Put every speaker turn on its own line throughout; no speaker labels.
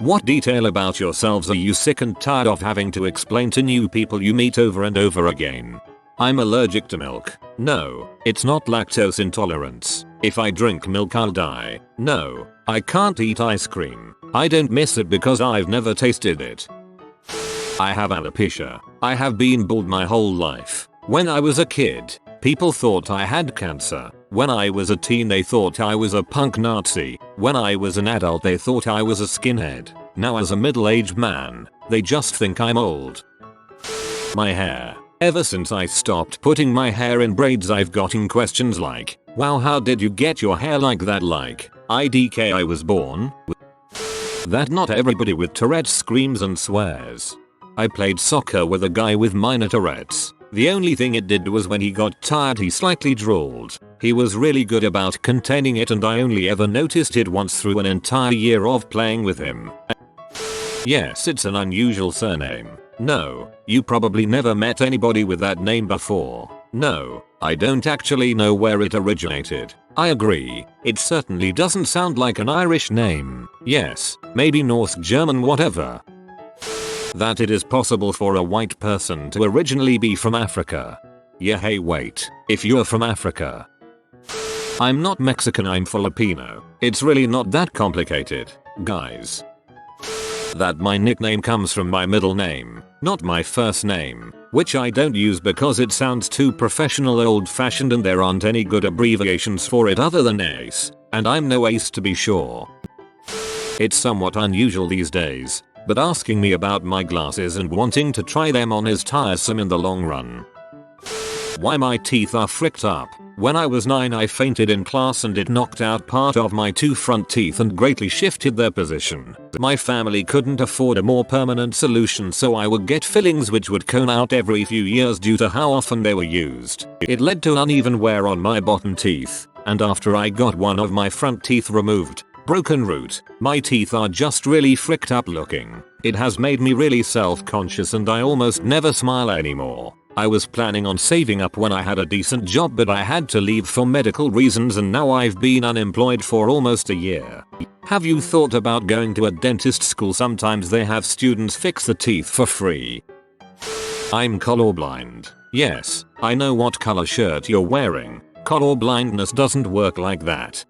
What detail about yourselves are you sick and tired of having to explain to new people you meet over and over again? I'm allergic to milk. No, it's not lactose intolerance. If I drink milk I'll die. No, I can't eat ice cream. I don't miss it because I've never tasted it. I have alopecia. I have been bald my whole life. When I was a kid, people thought I had cancer. When I was a teen they thought I was a punk Nazi. When I was an adult they thought I was a skinhead. Now as a middle-aged man, they just think I'm old. My hair. Ever since I stopped putting my hair in braids I've gotten questions like, wow, how did you get your hair like that? Like, IDK I was born with that. Not everybody with Tourette's screams and swears. I played soccer with a guy with minor Tourette's. The only thing it did was when he got tired he slightly drooled. He was really good about containing it and I only ever noticed it once through an entire year of playing with him. Yes, it's an unusual surname. No, you probably never met anybody with that name before. No, I don't actually know where it originated. I agree, it certainly doesn't sound like an Irish name. Yes, maybe Norse German whatever. That it is possible for a white person to originally be from Africa. Yeah, hey wait, if you're from Africa. I'm not Mexican, I'm Filipino. It's really not that complicated, guys. That my nickname comes from my middle name, not my first name, which I don't use because it sounds too professional, old-fashioned, and there aren't any good abbreviations for it other than Ace, and I'm no Ace to be sure. It's somewhat unusual these days, but asking me about my glasses and wanting to try them on is tiresome in the long run. Why my teeth are fricked up. When I was 9 I fainted in class and it knocked out part of my 2 front teeth and greatly shifted their position. My family couldn't afford a more permanent solution, so I would get fillings which would cone out every few years due to how often they were used. It led to uneven wear on my bottom teeth, and after I got one of my front teeth removed, broken root, my teeth are just really fricked up looking. It has made me really self-conscious and I almost never smile anymore. I was planning on saving up when I had a decent job, but I had to leave for medical reasons and now I've been unemployed for almost a year. Have you thought about going to a dentist school? Sometimes they have students fix the teeth for free. I'm colorblind. Yes, I know what color shirt you're wearing. Colorblindness doesn't work like that.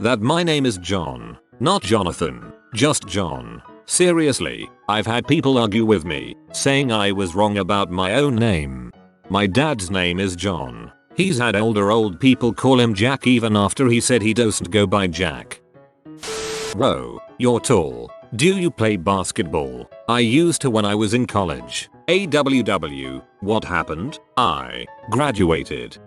That my name is John, not Jonathan, just John. Seriously, I've had people argue with me, saying I was wrong about my own name. My dad's name is John. He's had old people call him Jack even after he said he doesn't go by Jack. Whoa, you're tall. Do you play basketball? I used to when I was in college. AWW, what happened? I graduated.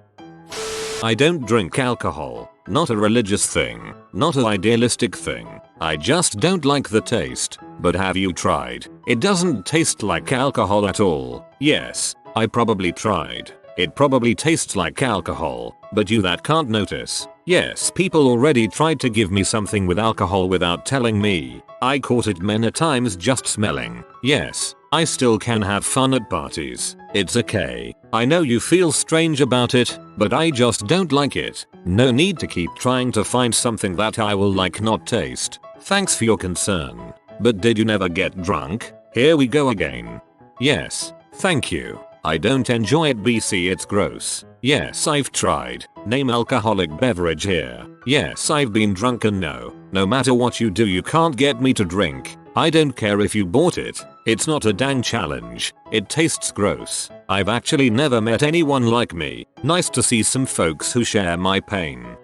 I don't drink alcohol. Not a religious thing, not an idealistic thing. I just don't like the taste. But have you tried? It doesn't taste like alcohol at all. Yes, I probably tried. It probably tastes like alcohol, but you that can't notice. Yes, people already tried to give me something with alcohol without telling me. I caught it many times just smelling. Yes, I still can have fun at parties. It's okay. I know you feel strange about it, but I just don't like it. No need to keep trying to find something that I will like not taste. Thanks for your concern. But did you never get drunk? Here we go again. Yes, thank you. I don't enjoy it, BC, it's gross. Yes, I've tried. Name alcoholic beverage here. Yes, I've been drunk and no matter what you do you can't get me to drink. I don't care if you bought it. It's not a dang challenge. It tastes gross. I've actually never met anyone like me. Nice to see some folks who share my pain.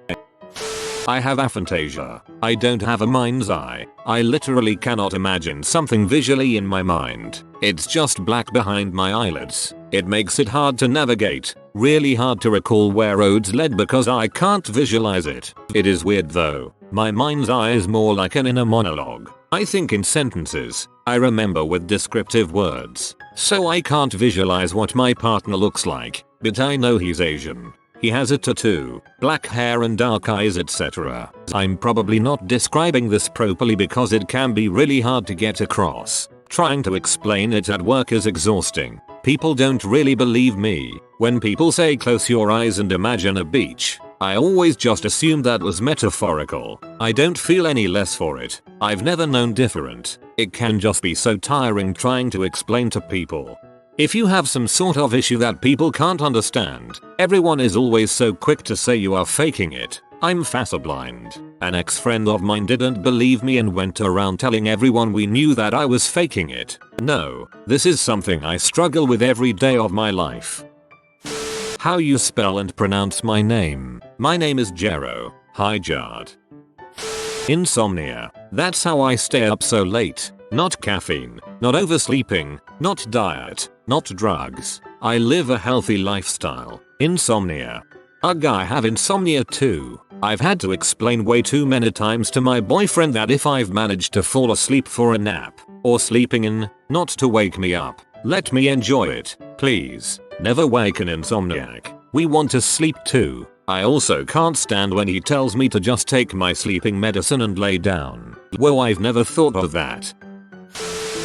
I have aphantasia. I don't have a mind's eye. I literally cannot imagine something visually in my mind. It's just black behind my eyelids. It makes it hard to navigate. Really hard to recall where roads led because I can't visualize it. It is weird though. My mind's eye is more like an inner monologue. I think in sentences. I remember with descriptive words. So I can't visualize what my partner looks like, but I know he's Asian. He has a tattoo, black hair and dark eyes, etc. I'm probably not describing this properly because it can be really hard to get across. Trying to explain it at work is exhausting. People don't really believe me. When people say close your eyes and imagine a beach, I always just assumed that was metaphorical. I don't feel any less for it. I've never known different. It can just be so tiring trying to explain to people. If you have some sort of issue that people can't understand, everyone is always so quick to say you are faking it. I'm blind. An ex-friend of mine didn't believe me and went around telling everyone we knew that I was faking it. No, this is something I struggle with every day of my life. How you spell and pronounce my name? My name is Jero. Hi Jard. Insomnia. That's how I stay up so late. Not caffeine, not oversleeping, not diet, not drugs. I live a healthy lifestyle. Insomnia. Ugh, I have insomnia too. I've had to explain way too many times to my boyfriend that if I've managed to fall asleep for a nap, or sleeping in, not to wake me up. Let me enjoy it, please. Never wake an insomniac. We want to sleep too. I also can't stand when he tells me to just take my sleeping medicine and lay down. Whoa, I've never thought of that.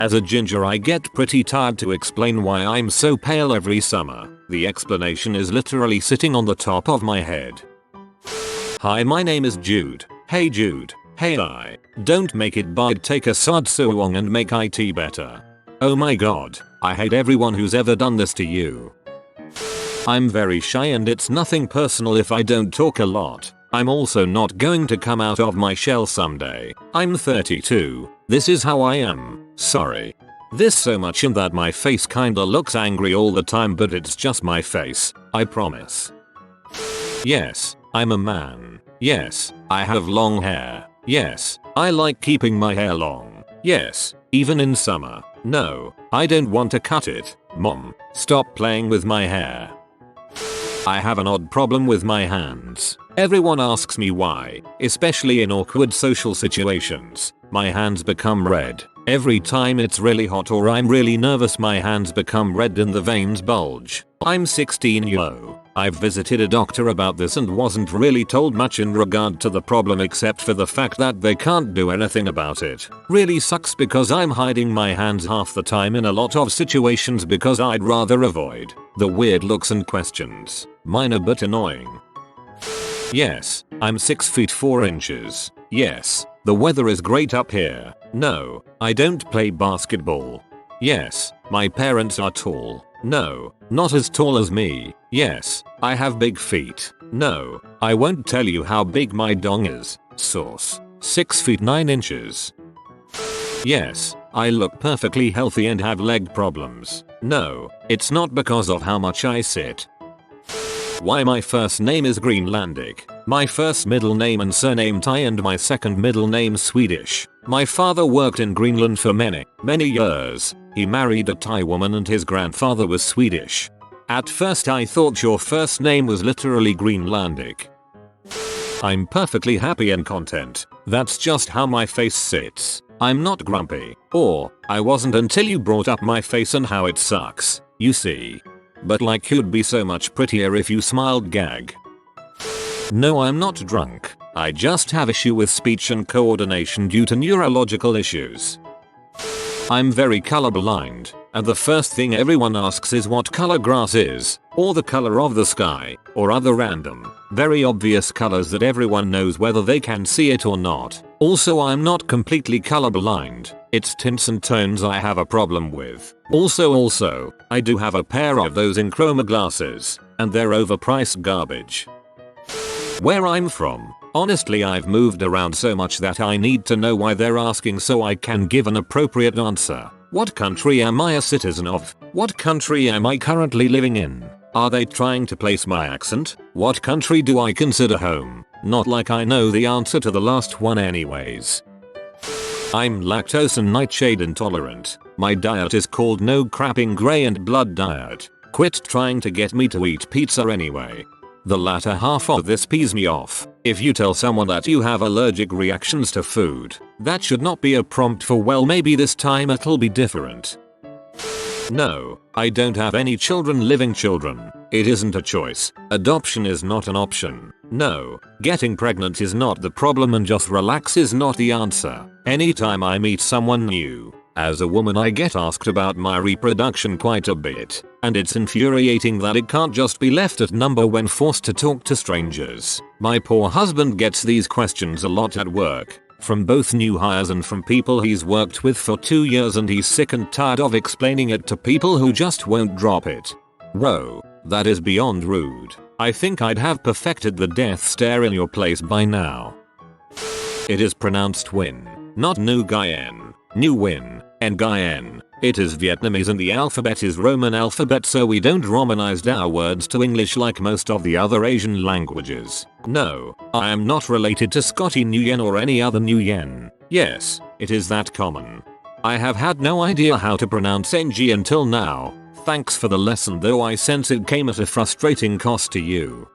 As a ginger, I get pretty tired to explain why I'm so pale every summer. The explanation is literally sitting on the top of my head. Hi, my name is Jude. Hey Jude. Hey I. Don't make it bad, take a sad suwong and make IT better. Oh my god, I hate everyone who's ever done this to you. I'm very shy and it's nothing personal if I don't talk a lot. I'm also not going to come out of my shell someday. I'm 32. This is how I am. Sorry. This so much in that my face kinda looks angry all the time, but it's just my face. I promise. Yes, I'm a man. Yes, I have long hair. Yes, I like keeping my hair long. Yes, even in summer. No, I don't want to cut it. Mom, stop playing with my hair. I have an odd problem with my hands. Everyone asks me why, especially in awkward social situations. My hands become red. Every time it's really hot or I'm really nervous, my hands become red and the veins bulge. I'm 16 yo. I've visited a doctor about this and wasn't really told much in regard to the problem except for the fact that they can't do anything about it. Really sucks because I'm hiding my hands half the time in a lot of situations because I'd rather avoid the weird looks and questions. Minor but annoying. Yes, I'm 6 feet 4 inches. Yes, the weather is great up here. No, I don't play basketball. Yes, my parents are tall. No, not as tall as me. Yes, I have big feet. No, I won't tell you how big my dong is. Source. 6 feet 9 inches. Yes, I look perfectly healthy and have leg problems. No, it's not because of how much I sit. Why my first name is Greenlandic, my first middle name and surname Thai and my second middle name Swedish. My father worked in Greenland for many years. He married a Thai woman and his grandfather was Swedish. At first I thought your first name was literally Greenlandic. I'm perfectly happy and content. That's just how my face sits. I'm not grumpy. Or, I wasn't until you brought up my face and how it sucks, you see. But like you'd be so much prettier if you smiled gag. No, I'm not drunk. I just have issue with speech and coordination due to neurological issues. I'm very colorblind, and the first thing everyone asks is what color grass is, or the color of the sky, or other random, very obvious colors that everyone knows whether they can see it or not. Also, I'm not completely colorblind. It's tints and tones I have a problem with. Also, I do have a pair of those in chroma glasses, and they're overpriced garbage. Where I'm from, honestly I've moved around so much that I need to know why they're asking so I can give an appropriate answer. What country am I a citizen of? What country am I currently living in? Are they trying to place my accent? What country do I consider home? Not like I know the answer to the last one anyways. I'm lactose and nightshade intolerant. My diet is called no crapping gray and blood diet. Quit trying to get me to eat pizza anyway. The latter half of this pees me off. If you tell someone that you have allergic reactions to food, that should not be a prompt for well maybe this time it'll be different. No, I don't have any living children. It isn't a choice. Adoption is not an option. No, getting pregnant is not the problem and just relax is not the answer. Anytime I meet someone new, As a woman I get asked about my reproduction quite a bit, and it's infuriating that it can't just be left at number when forced to talk to strangers. My poor husband gets these questions a lot at work, from both new hires and from people he's worked with for 2 years, and he's sick and tired of explaining it to people who just won't drop it. Whoa, that is beyond rude. I think I'd have perfected the death stare in your place by now. It is pronounced Nguyen, not Nguyen. Nguyen, Nguyen. It is Vietnamese and the alphabet is Roman alphabet, so we don't Romanized our words to English like most of the other Asian languages. No, I am not related to Scotty Nguyen or any other Nguyen. Yes, it is that common. I have had no idea how to pronounce NG until now. Thanks for the lesson, though I sense it came at a frustrating cost to you.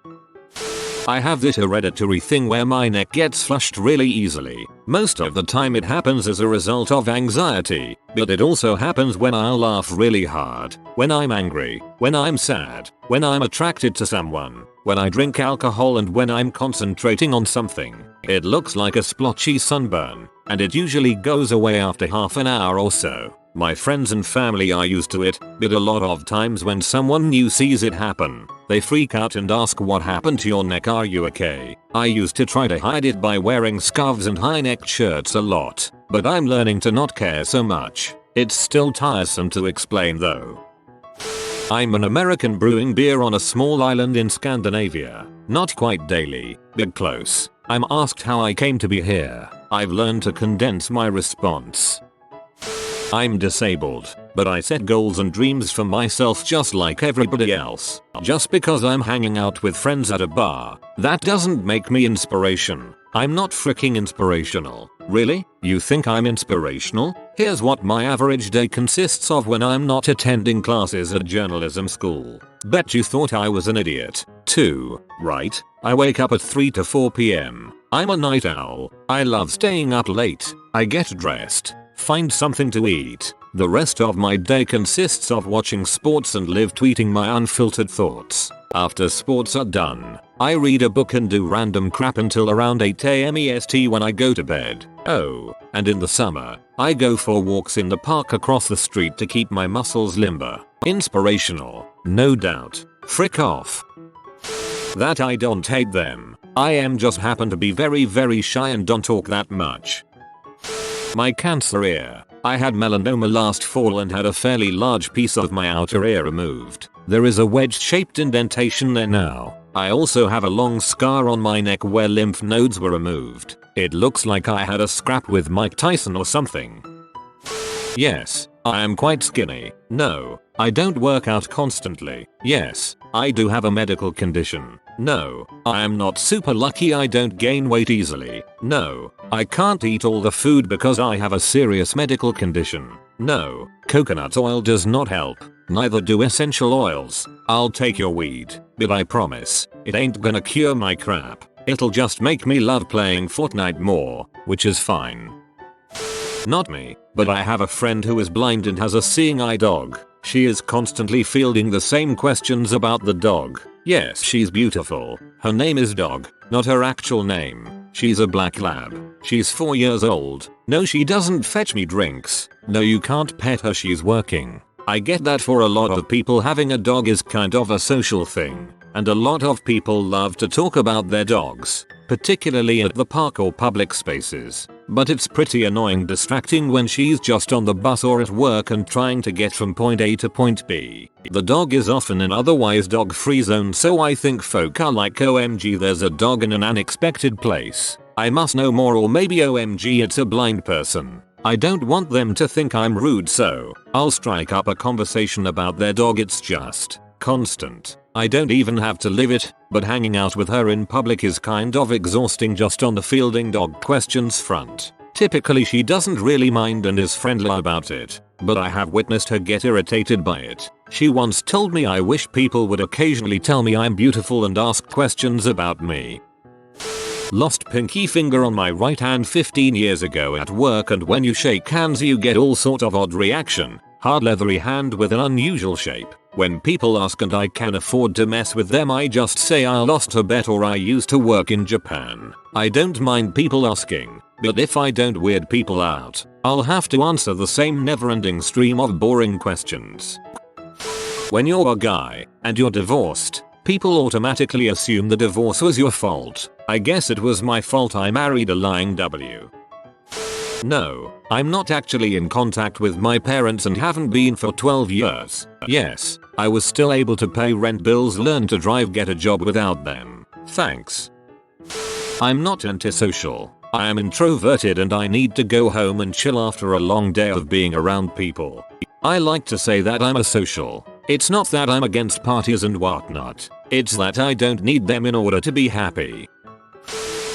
I have this hereditary thing where my neck gets flushed really easily. Most of the time it happens as a result of anxiety, but it also happens when I'll laugh really hard, when I'm angry, when I'm sad, when I'm attracted to someone, when I drink alcohol, and when I'm concentrating on something. It looks like a splotchy sunburn, and it usually goes away after half an hour or so. My friends and family are used to it, but a lot of times when someone new sees it happen, they freak out and ask, what happened to your neck, are you okay? I used to try to hide it by wearing scarves and high-necked shirts a lot, but I'm learning to not care so much. It's still tiresome to explain though. I'm an American brewing beer on a small island in Scandinavia. Not quite daily, but close. I'm asked how I came to be here. I've learned to condense my response. I'm disabled, but I set goals and dreams for myself just like everybody else. Just because I'm hanging out with friends at a bar, that doesn't make me inspiration. I'm not freaking inspirational. Really? You think I'm inspirational? Here's what my average day consists of when I'm not attending classes at journalism school. Bet you thought I was an idiot. 2. Right. I wake up at 3 to 4 p.m. I'm a night owl. I love staying up late. I get dressed, find something to eat. The rest of my day consists of watching sports and live tweeting my unfiltered thoughts. After sports are done, I read a book and do random crap until around 8 AM EST when I go to bed. Oh, and in the summer, I go for walks in the park across the street to keep my muscles limber. Inspirational, no doubt. Frick off. That I don't hate them. I am just happen to be very shy and don't talk that much. My cancer ear. I had melanoma last fall and had a fairly large piece of my outer ear removed. There is a wedge-shaped indentation there now. I also have a long scar on my neck where lymph nodes were removed. It looks like I had a scrap with Mike Tyson or something. Yes, I am quite skinny. No, I don't work out constantly. Yes, I do have a medical condition. No, I am not super lucky. I don't gain weight easily. No, I can't eat all the food because I have a serious medical condition. No, coconut oil does not help. Neither do essential oils. I'll take your weed, but I promise, it ain't gonna cure my crap. It'll just make me love playing Fortnite more, which is fine. Not me, but I have a friend who is blind and has a seeing eye dog. She is constantly fielding the same questions about the dog. Yes, she's beautiful. Her name is Dog, not her actual name. She's a black lab. She's 4 years old. No, she doesn't fetch me drinks. No, you can't pet her, she's working. I get that for a lot of people having a dog is kind of a social thing, and a lot of people love to talk about their dogs, particularly at the park or public spaces. But it's pretty annoying distracting when she's just on the bus or at work and trying to get from point A to point B. The dog is often in otherwise dog-free zone, so I think folk are like, OMG, there's a dog in an unexpected place. I must know more, or maybe OMG, it's a blind person. I don't want them to think I'm rude, so I'll strike up a conversation about their dog. It's just constant. I don't even have to live it, but hanging out with her in public is kind of exhausting just on the fielding dog questions front. Typically she doesn't really mind and is friendly about it, but I have witnessed her get irritated by it. She once told me, I wish people would occasionally tell me I'm beautiful and ask questions about me. Lost pinky finger on my right hand 15 years ago at work, and when you shake hands you get all sort of odd reaction. Hard leathery hand with an unusual shape. When people ask and I can afford to mess with them, I just say I lost a bet or I used to work in Japan. I don't mind people asking. But if I don't weird people out, I'll have to answer the same never-ending stream of boring questions. When you're a guy and you're divorced, people automatically assume the divorce was your fault. I guess it was my fault I married a lying W. No, I'm not actually in contact with my parents and haven't been for 12 years. Yes, I was still able to pay rent bills, learn to drive, get a job without them. Thanks. I'm not antisocial. I am introverted and I need to go home and chill after a long day of being around people. I like to say that I'm asocial. It's not that I'm against parties and whatnot. It's that I don't need them in order to be happy.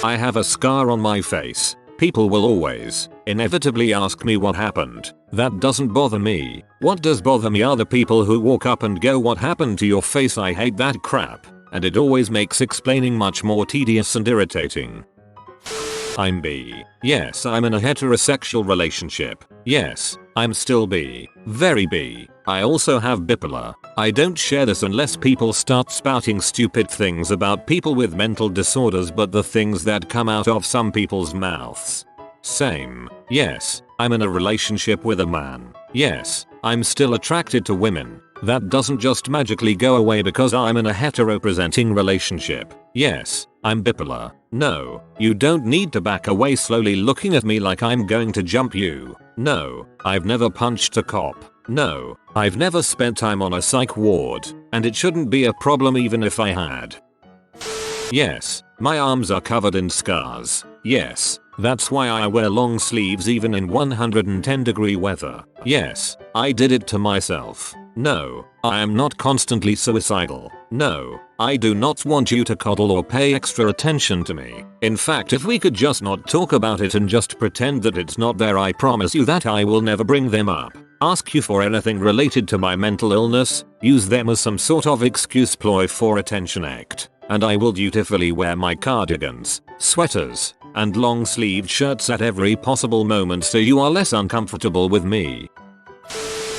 I have a scar on my face. People will always, inevitably ask me what happened. That doesn't bother me. What does bother me are the people who walk up and go, "What happened to your face?" I hate that crap. And it always makes explaining much more tedious and irritating. I'm bi. Yes, I'm in a heterosexual relationship. Yes, I'm still bi. Very bi. I also have bipolar. I don't share this unless people start spouting stupid things about people with mental disorders, but the things that come out of some people's mouths. Same. Yes, I'm in a relationship with a man. Yes, I'm still attracted to women. That doesn't just magically go away because I'm in a hetero-presenting relationship. Yes, I'm bipolar. No, you don't need to back away slowly looking at me like I'm going to jump you. No, I've never punched a cop. No, I've never spent time on a psych ward, and it shouldn't be a problem even if I had. Yes, my arms are covered in scars. Yes, that's why I wear long sleeves even in 110-degree weather. Yes, I did it to myself. No, I am not constantly suicidal. No, I do not want you to coddle or pay extra attention to me. In fact, if we could just not talk about it and just pretend that it's not there, I promise you that I will never bring them up. Ask you for anything related to my mental illness, use them as some sort of excuse ploy for attention act, and I will dutifully wear my cardigans, sweaters, and long-sleeved shirts at every possible moment so you are less uncomfortable with me.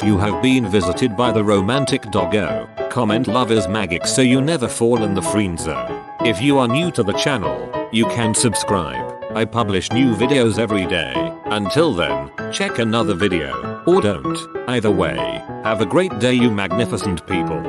You have been visited by the romantic doggo. Comment love is magic so you never fall in the friend zone. If you are new to the channel, you can subscribe. I publish new videos every day. Until then, check another video, or don't. Either way, have a great day you magnificent people.